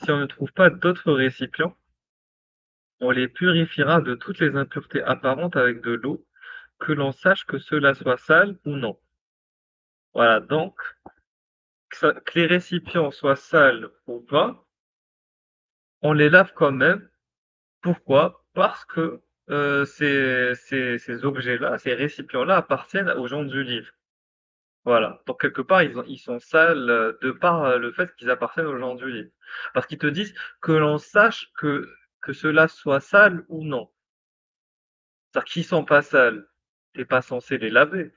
Si on ne trouve pas d'autres récipients, on les purifiera de toutes les impuretés apparentes avec de l'eau, que l'on sache que cela soit sale ou non. Voilà, donc que les récipients soient sales ou pas, on les lave quand même. Pourquoi? Parce que ces objets-là, ces récipients-là appartiennent aux gens du livre. Voilà, donc quelque part, ils sont sales de par le fait qu'ils appartiennent aux gens du livre. Parce qu'ils te disent que l'on sache que cela soit sale ou non. C'est-à-dire qu'ils sont pas sales, t'es pas censé les laver,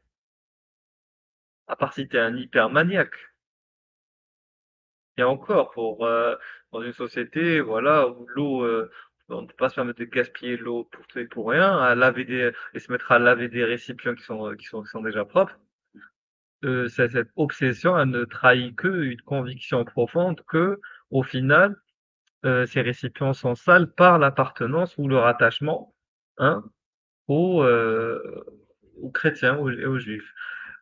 à part si t'es un hypermaniaque. Et encore, dans une société, voilà, où l'eau, on ne peut pas se permettre de gaspiller l'eau pour tout et pour rien, à laver et se mettre à laver des récipients qui sont déjà propres. Cette obsession, elle ne trahit qu'une conviction profonde que, au final, ces récipients sont sales par l'appartenance ou le rattachement, hein, aux, aux chrétiens et aux juifs.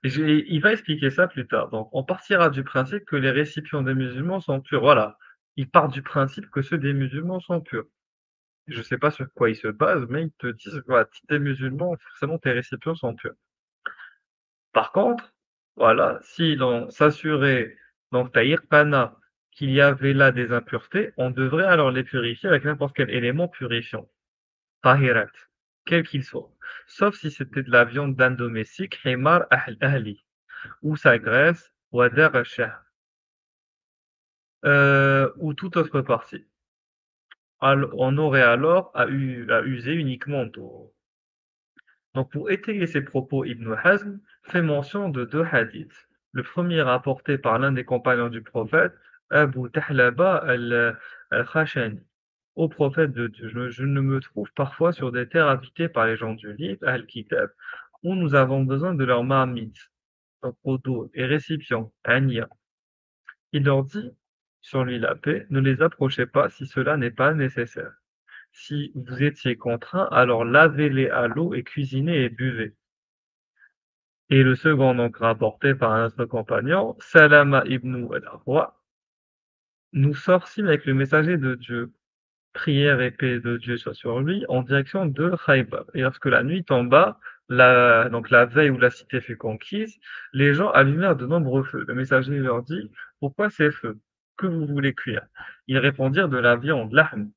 Il va expliquer ça plus tard. Donc, on partira du principe que les récipients des musulmans sont purs. Voilà. Il part du principe que ceux des musulmans sont purs. Je ne sais pas sur quoi ils se basent, mais ils te disent, voilà, si t'es musulman, forcément tes récipients sont purs. Par contre, voilà, si l'on s'assurait, donc Tahir Pana, qu'il y avait là des impuretés, on devrait alors les purifier avec n'importe quel élément purifiant. Tahirat, quel qu'il soit. Sauf si c'était de la viande d'un domestique, Himar Ahli, ou sa graisse, Wadar al-Shahr, ou toute autre partie. On aurait alors à user uniquement d'eau. Donc, pour étayer ses propos, Ibn Hazm fait mention de deux hadiths. Le premier rapporté par l'un des compagnons du prophète, Abu Tahlaba al-Khashani. Au prophète de Dieu, je ne me trouve parfois sur des terres habitées par les gens du livre, Al-Kitab, où nous avons besoin de leurs marmites, donc d'eau et récipients, Ania. Il leur dit, sur lui la paix, ne les approchez pas si cela n'est pas nécessaire. Si vous étiez contraint, alors lavez-les à l'eau et cuisinez et buvez. Et le second, donc rapporté par un autre compagnon, Salama ibn al-Aqwa, nous sortîmes avec le messager de Dieu, prière et paix de Dieu soit sur lui, en direction de Khaybar. Et lorsque la nuit tomba, donc la veille où la cité fut conquise, les gens allumèrent de nombreux feux. Le messager leur dit, pourquoi ces feux? Que vous voulez cuire? Ils répondirent de la viande, l'ahm.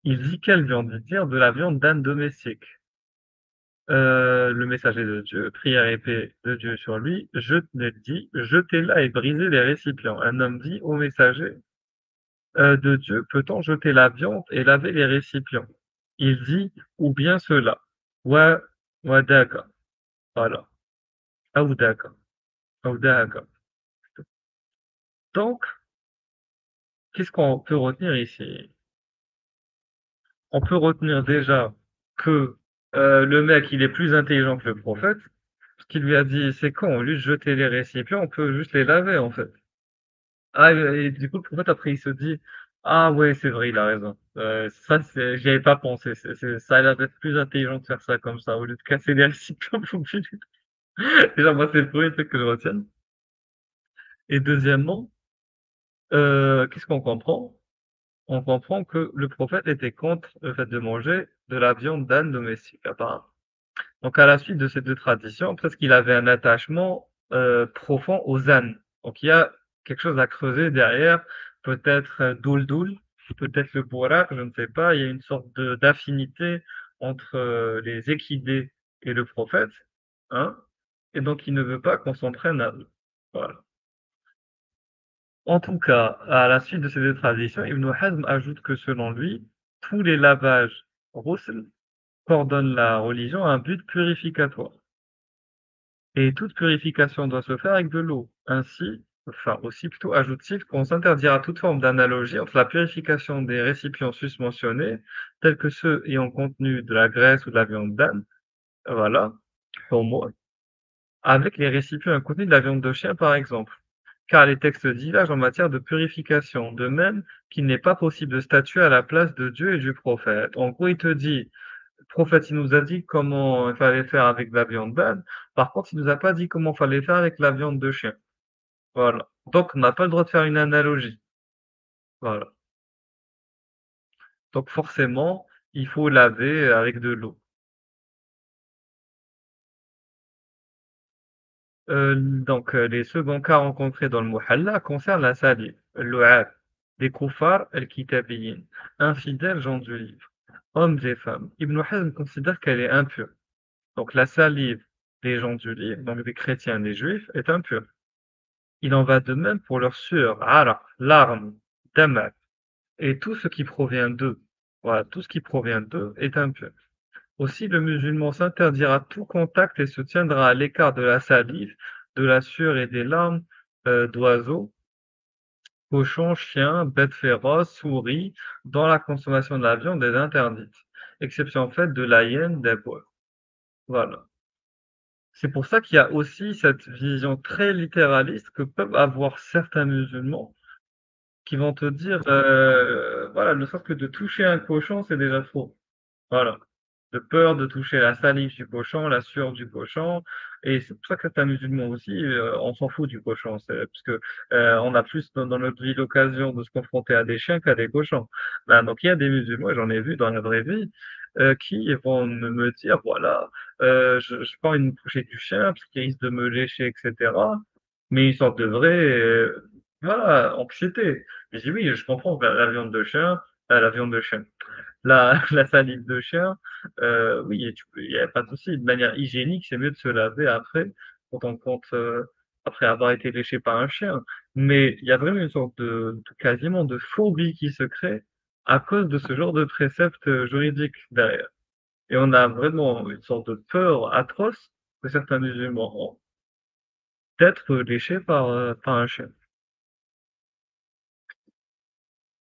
Il dit, quelle viande? Ils dirent de la viande d'âne domestique. Le messager de Dieu, prière et paix de Dieu sur lui, je te dis, jetez-la et brisez les récipients. Un homme dit au messager de Dieu, peut-on jeter la viande et laver les récipients? Il dit, ou bien cela. Wa, wadaka. Voilà. Aoudaka. Aoudaka. Donc, qu'est-ce qu'on peut retenir ici? On peut retenir déjà que le mec, il est plus intelligent que le prophète, parce qu'il lui a dit, c'est con, au lieu de jeter les récipients, on peut juste les laver, en fait. Ah, et du coup, le prophète, après, il se dit, ah ouais, c'est vrai, il a raison. Ça, j'y avais pas pensé. Ça a l'air d'être plus intelligent de faire ça comme ça, au lieu de casser les récipients pour que déjà, moi, c'est le premier truc que je retiens. Et deuxièmement, qu'est-ce qu'on comprend? On comprend que le prophète était contre le fait de manger de la viande d'âne domestique, apparemment. Donc, à la suite de ces deux traditions, peut-être qu'il avait un attachement profond aux ânes. Donc, il y a quelque chose à creuser derrière, peut-être Doul, peut-être le Bourak, je ne sais pas. Il y a une sorte d'affinité entre les équidés et le prophète, hein, et donc il ne veut pas qu'on s'en prenne à eux. Voilà. En tout cas, à la suite de ces deux traditions, Ibn Hazm ajoute que selon lui, tous les lavages ghusl coordonnent la religion à un but purificatoire. Et toute purification doit se faire avec de l'eau. Ainsi, enfin aussi plutôt ajoute-t-il qu'on s'interdira toute forme d'analogie entre la purification des récipients susmentionnés, tels que ceux ayant contenu de la graisse ou de la viande d'âne, voilà, homo, avec les récipients ayant contenu de la viande de chien par exemple. Car les textes divergent en matière de purification, de même qu'il n'est pas possible de statuer à la place de Dieu et du prophète. En gros, il te dit, le prophète, il nous a dit comment il fallait faire avec la viande d'âne. Par contre, il nous a pas dit comment il fallait faire avec la viande de chien. Voilà. Donc, on n'a pas le droit de faire une analogie. Voilà. Donc forcément, il faut laver avec de l'eau. Les seconds cas rencontrés dans le Muhalla concernent la salive, l'u'ab, des koufars al-kitabiyin, infidèles gens du livre, hommes et femmes. Ibn Hazm considère qu'elle est impure. Donc la salive des gens du livre, donc des chrétiens et des juifs, est impure. Il en va de même pour leur sueur, araq, larmes, damat, et tout ce qui provient d'eux. Voilà, tout ce qui provient d'eux est impur. Aussi, le musulman s'interdira tout contact et se tiendra à l'écart de la salive, de la sueur et des larmes d'oiseaux, cochons, chiens, bêtes féroces, souris. Dans la consommation de la viande est interdite, exception faite de la hyène, des bœufs. Voilà. C'est pour ça qu'il y a aussi cette vision très littéraliste que peuvent avoir certains musulmans qui vont te dire, voilà, ne serait-ce que de toucher un cochon, c'est déjà faux. Voilà. De peur de toucher la salive du cochon, la sueur du cochon. Et c'est pour ça que certains musulmans aussi, on s'en fout du cochon. C'est parce que on a plus dans notre vie l'occasion de se confronter à des chiens qu'à des cochons. Ben, donc il y a des musulmans, j'en ai vu dans la vraie vie, qui vont me dire voilà, je pas envie de me toucher du chien parce qu'il risque de me lécher, etc. Mais ils sortent de vrai, voilà, anxiété. Je dis oui, je comprends la viande de chien, la viande de chien. La salive de chien, oui, il y a pas de souci. De manière hygiénique, c'est mieux de se laver après, quand on compte, après avoir été léché par un chien. Mais il y a vraiment une sorte de quasiment de phobie qui se crée à cause de ce genre de préceptes, juridiques derrière. Et on a vraiment une sorte de peur atroce que certains musulmans ont d'être léchés par un chien.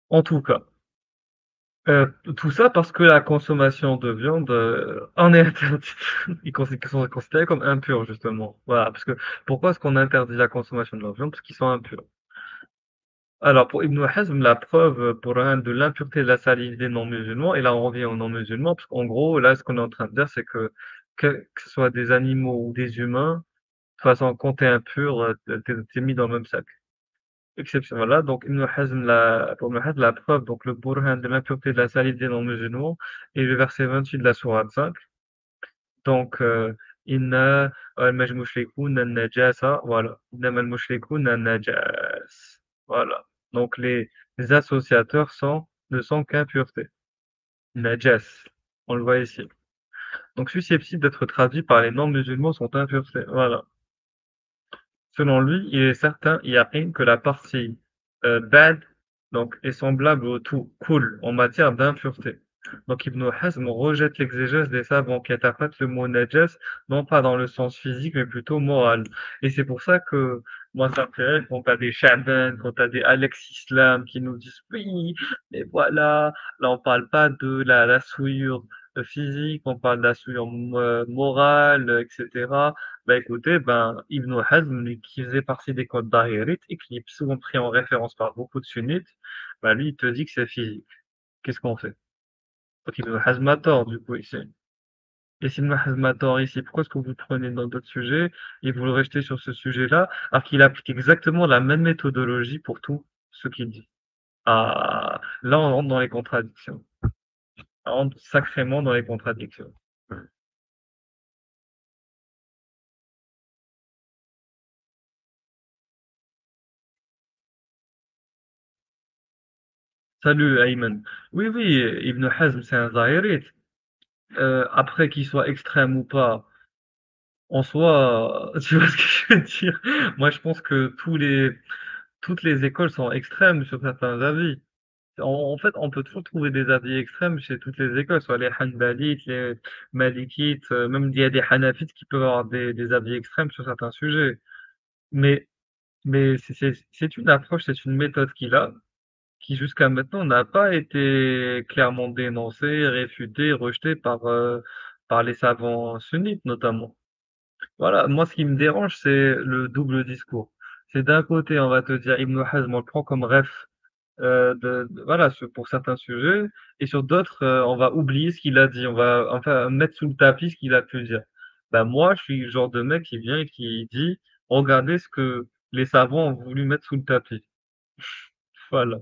En tout cas. Tout ça parce que la consommation de viande, en est interdite. Ils sont considérés comme impurs justement. Voilà, parce que pourquoi est-ce qu'on interdit la consommation de leur viande? Parce qu'ils sont impurs. Alors pour Ibn Hazm, la preuve, pour un de l'impureté de la salive des non-musulmans, et là on revient aux non-musulmans, parce qu'en gros, là ce qu'on est en train de dire, c'est que ce soit des animaux ou des humains, de toute façon quand tu impur, tu mis dans le même sac. Exception, voilà, donc Ibn Hazm, pour Ibn Hazm, la preuve, donc le burhan de l'impureté de la salive des non-musulmans, et le verset 28 de la sourate 5. Donc, Inna al-majmushrikun an-najasa, voilà. Innama al-mushrikun an-najas. Voilà. Donc, les associateurs ne sont qu'impureté. Najas. On le voit ici. Donc, susceptibles d'être traduits par les non-musulmans sont impuretés. Voilà. Selon lui, il est certain, yaqin, que la partie bad donc, est semblable au tout cool en matière d'impureté. Donc Ibn Hazm rejette l'exégèse des savants qui interprètent le mot najas non pas dans le sens physique mais plutôt moral. Et c'est pour ça que moi ça me fait rire quand t'as des Chaban, quand t'as des Alex Islam qui nous disent oui, mais voilà, là on parle pas de la souillure physique, on parle de la souillure morale, etc. Bah écoutez, ben, Ibn Hazm, lui, qui faisait partie des codes d'Ahérite et qui est souvent pris en référence par beaucoup de sunnites, bah lui, il te dit que c'est physique. Qu'est-ce qu'on fait? Donc Ibn Hazm a tort, du coup, ici. Et si Ibn Hazm a tort ici, pourquoi est-ce que vous le prenez dans d'autres sujets et vous le rejetez sur ce sujet-là, alors qu'il applique exactement la même méthodologie pour tout ce qu'il dit? Ah, là, on rentre dans les contradictions. On rentre sacrément dans les contradictions. Salut, Ayman. Oui, oui, Ibn Hazm, c'est un Zahirite. Après qu'il soit extrême ou pas, en soi, tu vois ce que je veux dire? Moi, je pense que toutes les écoles sont extrêmes sur certains avis. En fait, on peut toujours trouver des avis extrêmes chez toutes les écoles, soit les Hanbalites, les Malikites, même il y a des Hanafites qui peuvent avoir des avis extrêmes sur certains sujets. Mais, mais c'est une approche, c'est une méthode qu'il a, qui jusqu'à maintenant n'a pas été clairement dénoncée, réfutée, rejetée par les savants sunnites notamment. Voilà, moi ce qui me dérange, c'est le double discours. C'est d'un côté, on va te dire Ibn Hazm, on le prend comme ref voilà, pour certains sujets, et sur d'autres, on va oublier ce qu'il a dit, on va enfin mettre sous le tapis ce qu'il a pu dire. Ben moi, je suis le genre de mec qui vient et qui dit, regardez ce que les savants ont voulu mettre sous le tapis. Voilà.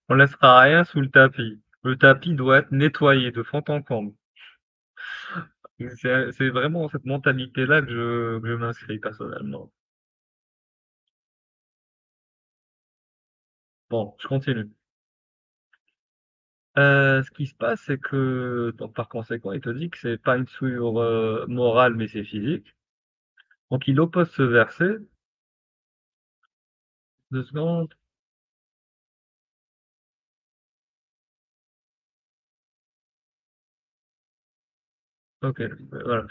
On laissera rien sous le tapis. Le tapis doit être nettoyé de fond en comble. C'est vraiment cette mentalité-là que je m'inscris personnellement. Bon, je continue. Ce qui se passe, c'est que donc par conséquent, il te dit que c'est pas une souillure, morale, mais c'est physique. Donc il oppose ce verset 2 secondes. OK, voilà.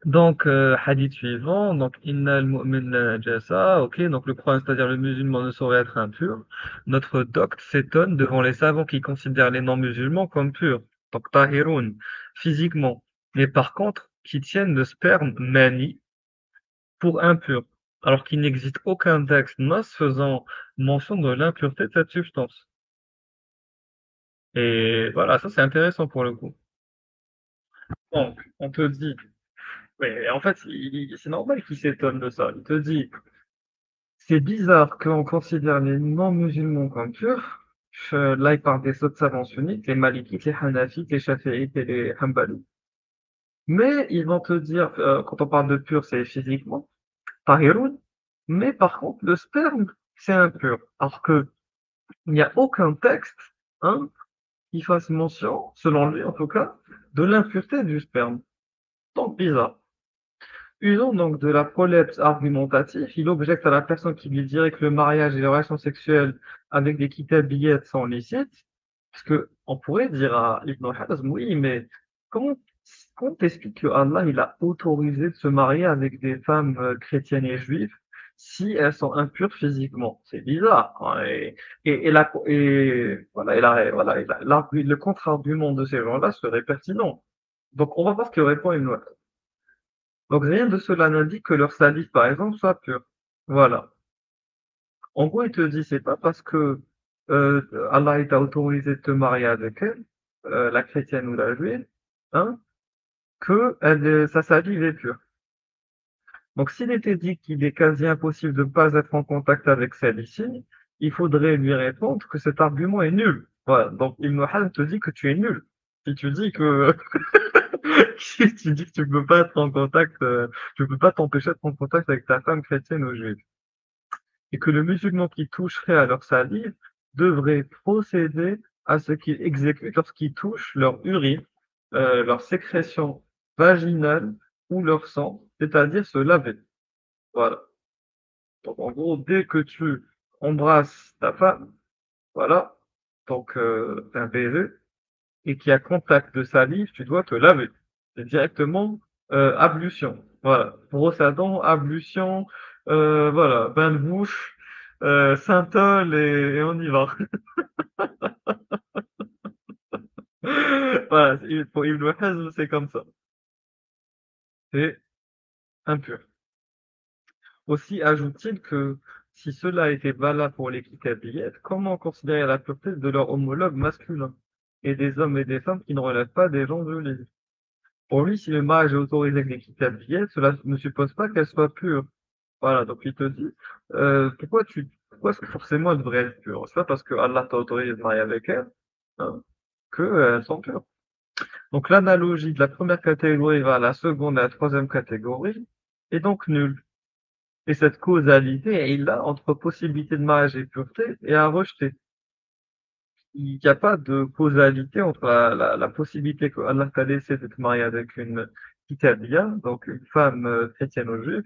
Donc hadith suivant, donc innal mu'min la najasa, OK, donc le croyant, c'est-à-dire le musulman ne saurait être impur. Notre docte s'étonne devant les savants qui considèrent les non-musulmans comme purs, donc tahiroun, physiquement, mais par contre qui tiennent le sperme mani pour impur, alors qu'il n'existe aucun texte nos faisant mention de l'impureté de cette substance. Et voilà, ça c'est intéressant pour le coup. Donc, on te dit, mais en fait, c'est normal qu'il s'étonne de ça. Il te dit, c'est bizarre qu'on considère les non-musulmans comme purs. Là, il parle des autres savants sunnites, les malikites, les hanafites, les shafi'ites et les hanbalites. Mais ils vont te dire, quand on parle de pur, c'est physiquement, tahiroun, mais par contre, le sperme, c'est impur. Alors que il n'y a aucun texte, hein, qui fasse mention, selon lui en tout cas, de l'impureté du sperme. Donc bizarre. Usant donc de la prolepse argumentative, il objecte à la personne qui lui dirait que le mariage et les relations sexuelles avec des kitabiyètes sont licites, parce que on pourrait dire à Ibn Hazm, oui, mais comment, comment t'expliques que Allah il a autorisé de se marier avec des femmes chrétiennes et juives si elles sont impures physiquement? C'est bizarre, hein. Voilà, le contre-argument de ces gens-là serait pertinent. Donc on va voir ce que répond Ibn Hazm. Donc rien de cela n'indique que leur salive, par exemple, soit pure. Voilà. En gros, il te dit, c'est pas parce que Allah t'a autorisé de te marier avec elle, la chrétienne ou la juive, hein, que sa salive est pure. Donc s'il était dit qu'il est quasi impossible de ne pas être en contact avec celle-ci, il faudrait lui répondre que cet argument est nul. Voilà. Donc Ibn Hazm te dit que tu es nul. Si tu dis que si tu dis que tu peux pas être en contact, tu peux pas t'empêcher d'être en contact avec ta femme chrétienne ou juive. Et que le musulman qui toucherait à leur salive devrait procéder à ce qu'ils exécutent lorsqu'ils touchent leur urine, leur sécrétion vaginale ou leur sang, c'est-à-dire se laver. Voilà. Donc en gros, dès que tu embrasses ta femme, voilà, donc un baiser, et qu'il y a contact de salive, tu dois te laver. C'est directement ablution. Voilà. Brosse à dents, ablution, voilà, bain de bouche, synthol et on y va. Voilà, pour Ibn Hazm, c'est comme ça. C'est impur. Aussi ajoute-t-il que si cela était valable pour les kitabiyyat, comment considérer la pureté de leurs homologues masculins et des hommes et des femmes qui ne relèvent pas des gens de l'Église? Pour lui, si le mariage est autorisé avec des kitabiyyat, cela ne suppose pas qu'elle soit pure. Voilà, donc il te dit, pourquoi est-ce que forcément elle devrait être pure? C'est pas parce que Allah t'a autorisé de marier avec elle, hein, qu'elles sont pures. Donc l'analogie de la première catégorie vers la seconde et la troisième catégorie est donc nulle. Et cette causalité est là entre possibilité de mariage et pureté et à rejeter. Il n'y a pas de causalité entre la possibilité que Allah t'a laissé de te marier avec une kitabia, donc une femme chrétienne ou juive,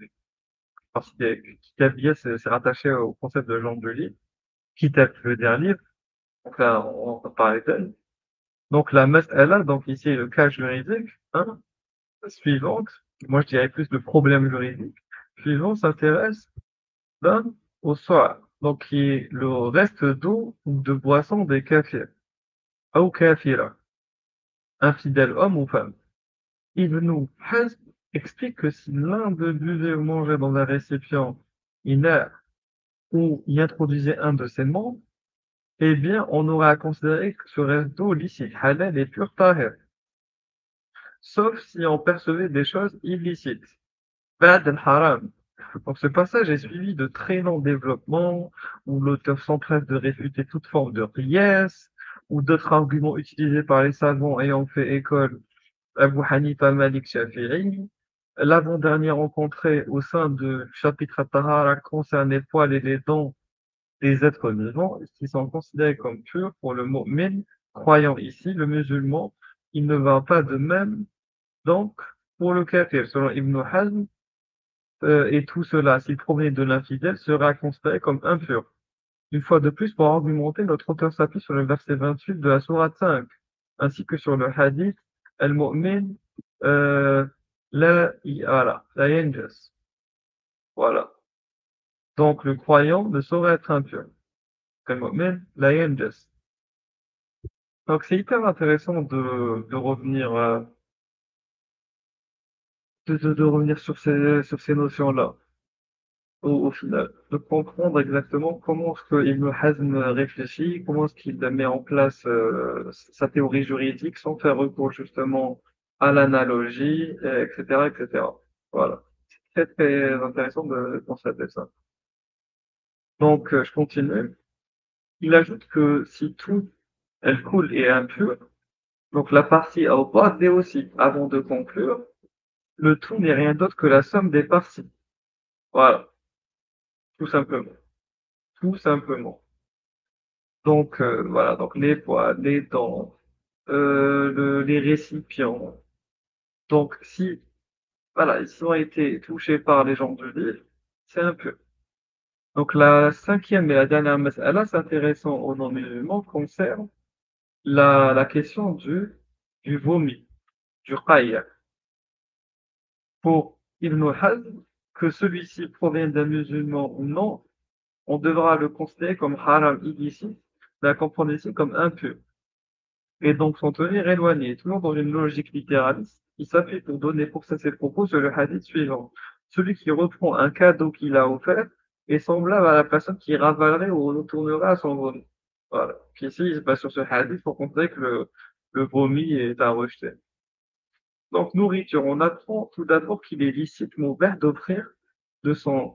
parce que kitabia c'est rattaché au concept de langue de livre, kitab veut dire livre, donc là on va parler d'elle. Donc la mas'ala, donc ici le cas juridique, hein, suivante, moi je dirais plus le problème juridique, suivant s'intéresse là au soir, donc qui est le reste d'eau ou de boisson des kafirs, ou kafira, infidèle homme ou femme. Ibn Hazm explique que si l'un de buvait ou mangeait dans un récipient inerte ou y introduisait un de ses membres, eh bien on aurait à considérer que ce reste d'eau licite, halal et pur tahir, sauf si on percevait des choses illicites. Ba'd al-haram. Donc ce passage est suivi de très longs développements où l'auteur s'empresse de réfuter toute forme de riès, ou d'autres arguments utilisés par les savants ayant fait école, Abu Hanifa, Malik, Shafi'i. L'avant-dernier rencontré au sein du chapitre At-Tahara concerne les poils et les dents des êtres vivants, qui sont considérés comme purs pour le mu'min, croyant ici, le musulman, il ne va pas de même, donc, pour le kafir, selon Ibn Hazm, et tout cela, s'il provient de l'infidèle, sera considéré comme impur. Une fois de plus, pour argumenter, notre auteur s'appuie sur le verset 28 de la sourate 5, ainsi que sur le hadith Al-Mu'min, euh, la yanjas. Voilà. Donc, le croyant ne saurait être impur. Al-Mu'min, la yanjas. Donc, c'est hyper intéressant de revenir, de revenir sur ces notions-là. Au final, de comprendre exactement comment est-ce que Ibn Hazm réfléchit, comment est-ce qu'il met en place sa théorie juridique sans faire recours justement à l'analogie, etc., etc. Voilà. C'est très, très intéressant de constater ça. Donc, je continue. Il ajoute que si tout elle coule et est impur, donc la partie est aussi, avant de conclure, le tout n'est rien d'autre que la somme des parties. Voilà, tout simplement. Tout simplement. Donc, voilà, donc les poils, les dents, les récipients. Donc, si, voilà, ils ont été touchés par les gens du livre, c'est un peu. Donc, la cinquième et la dernière mas'ala, c'est intéressant aux non-musulmans, concerne la question du vomi, du qaïa. Pour Ibn Hazm, que celui-ci provient d'un musulman ou non, on devra le considérer comme haram illicite, la comprendre ici comme impur, et donc s'en tenir éloigné, toujours dans une logique littéraliste. Il s'appuie pour donner pour ça ses propos sur le hadith suivant. Celui qui reprend un cadeau qu'il a offert est semblable à la personne qui ravalerait ou retournerait à son vomi. Voilà. Puis ici, il se base sur ce hadith pour montrer que le vomi est à rejeter. Donc, nourriture, on apprend tout d'abord qu'il est licite, mon père, d'offrir de son